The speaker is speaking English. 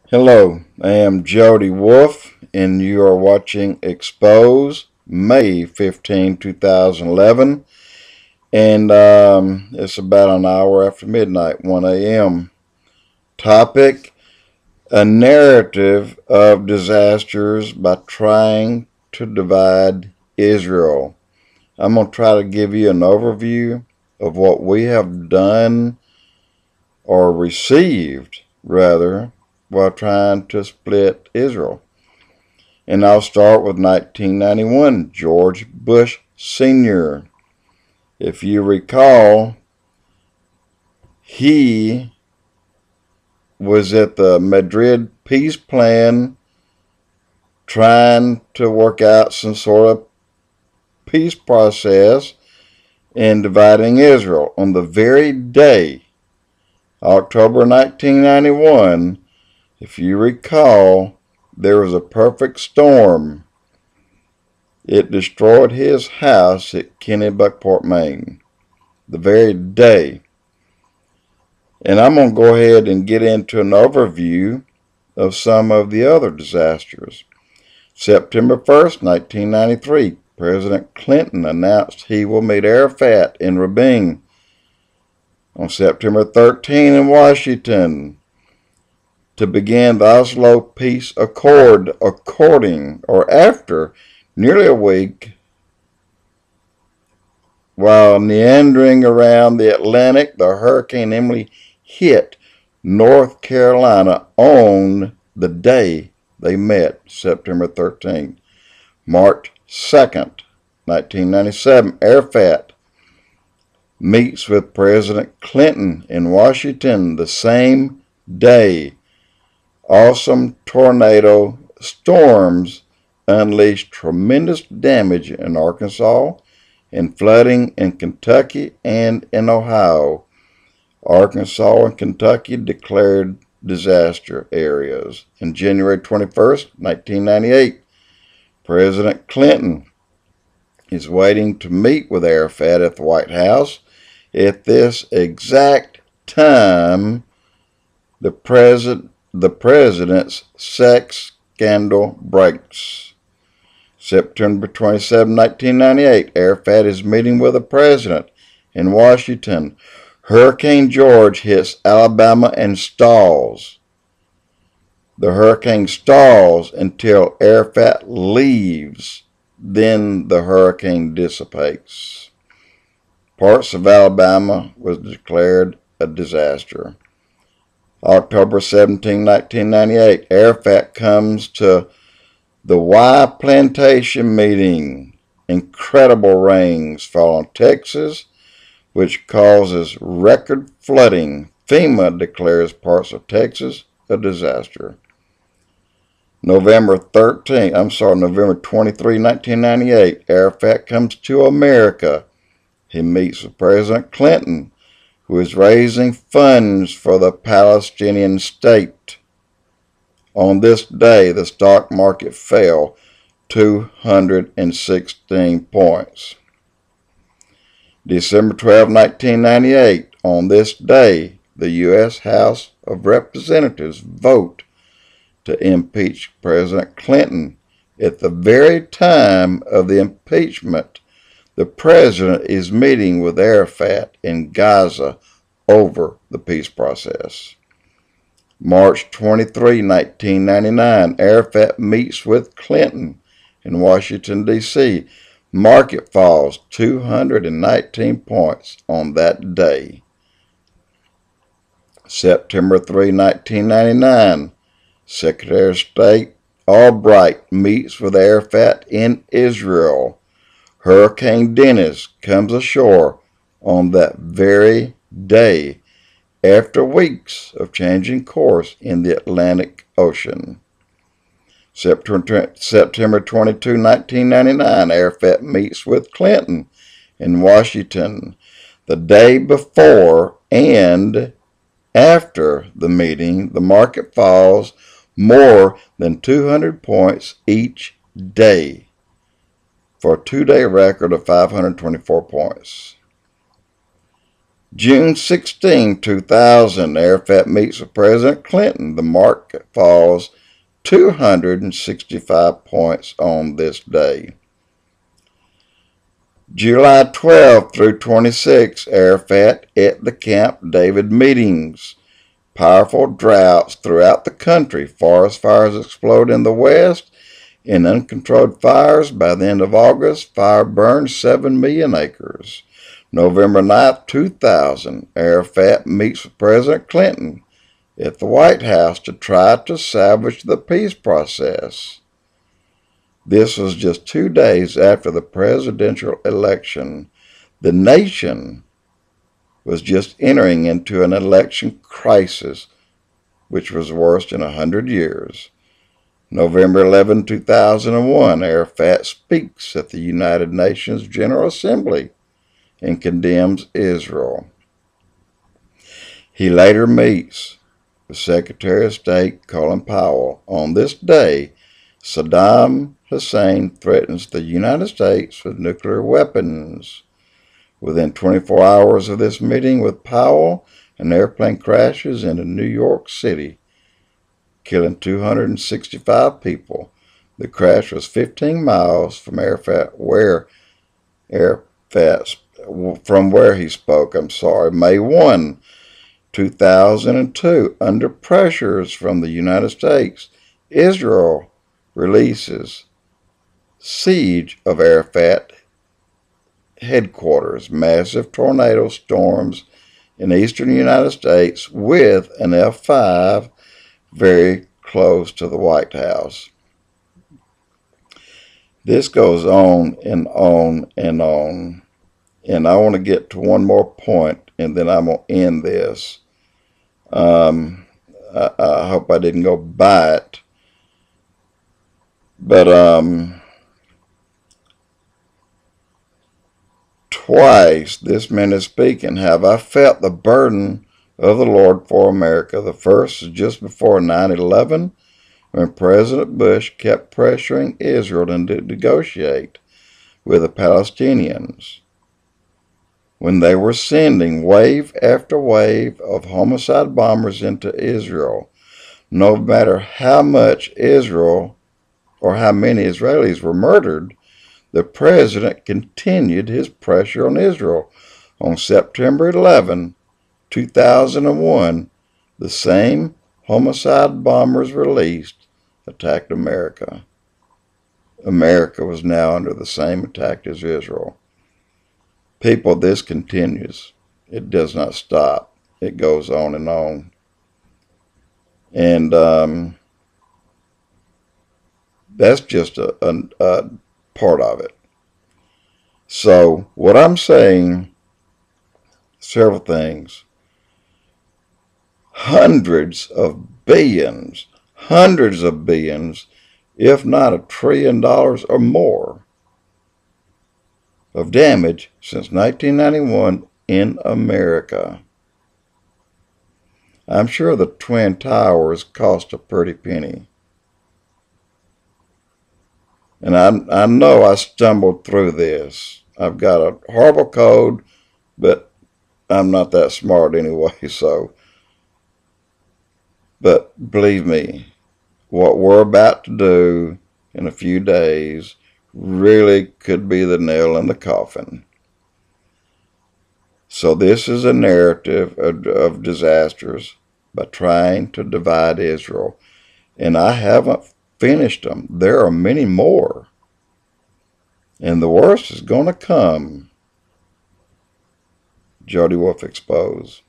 Hello, I am Jody Wolf, and you are watching EXPOZ, May 15, 2011, and it's about an hour after midnight, 1 a.m. Topic: a narrative of disasters by trying to divide Israel. I'm going to try to give you an overview of what we have done or received, rather, while trying to split Israel. And I'll start with 1991, George Bush Sr. If you recall, he was at the Madrid peace plan trying to work out some sort of peace process in dividing Israel. On the very day, October 1991, if you recall, there was a perfect storm. It destroyed his house at Kennebunkport, Maine, the very day. And I'm going to go ahead and get into an overview of some of the other disasters. September 1st, 1993, President Clinton announced he will meet Arafat in Rabin. On September 13 in Washington, to begin the Oslo Peace Accord, after nearly a week, while meandering around the Atlantic, the Hurricane Emily hit North Carolina on the day they met, September 13th. March 2nd, 1997, Arafat meets with President Clinton in Washington the same day. Awesome tornado storms unleashed tremendous damage in Arkansas and flooding in Kentucky and in Ohio. Arkansas and Kentucky declared disaster areas. On January 21st, 1998, President Clinton is waiting to meet with Arafat at the White House. At this exact time, the president's sex scandal breaks. September 27, 1998, Arafat is meeting with the president in Washington. Hurricane George hits Alabama and stalls. The hurricane stalls until Arafat leaves. Then the hurricane dissipates. Parts of Alabama was declared a disaster. October 17, 1998, Arafat comes to the Y Plantation meeting. Incredible rains fall on Texas, which causes record flooding. FEMA declares parts of Texas a disaster. November 23, 1998, Arafat comes to America. He meets with President Clinton, who is raising funds for the Palestinian state. On this day, the stock market fell 216 points. December 12, 1998, on this day, the U.S. House of Representatives vote to impeach President Clinton. At the very time of the impeachment, the president is meeting with Arafat in Gaza over the peace process. March 23, 1999, Arafat meets with Clinton in Washington, D.C. Market falls 219 points on that day. September 3, 1999, Secretary of State Albright meets with Arafat in Israel. Hurricane Dennis comes ashore on that very day, after weeks of changing course in the Atlantic Ocean. September 22, 1999, Arafat meets with Clinton in Washington. The day before and after the meeting, the market falls more than 200 points each day, for a two-day record of 524 points. June 16, 2000, Arafat meets with President Clinton. The market falls 265 points on this day. July 12 through 26, Arafat at the Camp David meetings. Powerful droughts throughout the country. Forest fires explode in the west. In uncontrolled fires, by the end of August, fire burned 7 million acres. November 9, 2000, Arafat meets with President Clinton at the White House to try to salvage the peace process. This was just 2 days after the presidential election. The nation was just entering into an election crisis, which was the worst in 100 years. November 11, 2001, Arafat speaks at the United Nations General Assembly and condemns Israel. He later meets with Secretary of State Colin Powell. On this day, Saddam Hussein threatens the United States with nuclear weapons. Within 24 hours of this meeting with Powell, an airplane crashes into New York City, killing 265 people. The crash was 15 miles from where he spoke. May 1, 2002. Under pressures from the United States, Israel releases siege of Arafat headquarters. Massive tornado storms in eastern United States with an F5 very close to the White House. This goes on and on and on. And I want to get to one more point, and then I'm going to end this. I hope I didn't go by it. But twice this man is speaking, have I felt the burden of the Lord for America. The first is just before 9/11, when President Bush kept pressuring Israel to negotiate with the Palestinians, when they were sending wave after wave of homicide bombers into Israel. No matter how much Israel or how many Israelis were murdered, the president continued his pressure on Israel. On September 11, 2001, the same homicide bombers released attacked America. America was now under the same attack as Israel. People, this continues. It does not stop. It goes on and on. And that's just a part of it. So what I'm saying, several things. Hundreds of billions, if not $1 trillion or more of damage since 1991 in America. I'm sure the Twin Towers cost a pretty penny. And I know I stumbled through this. I've got a horrible code, but I'm not that smart anyway, so. But believe me, what we're about to do in a few days really could be the nail in the coffin. So this is a narrative of disasters by trying to divide Israel. And I haven't finished them. There are many more. And the worst is going to come. Jody Wolf EXPOZ.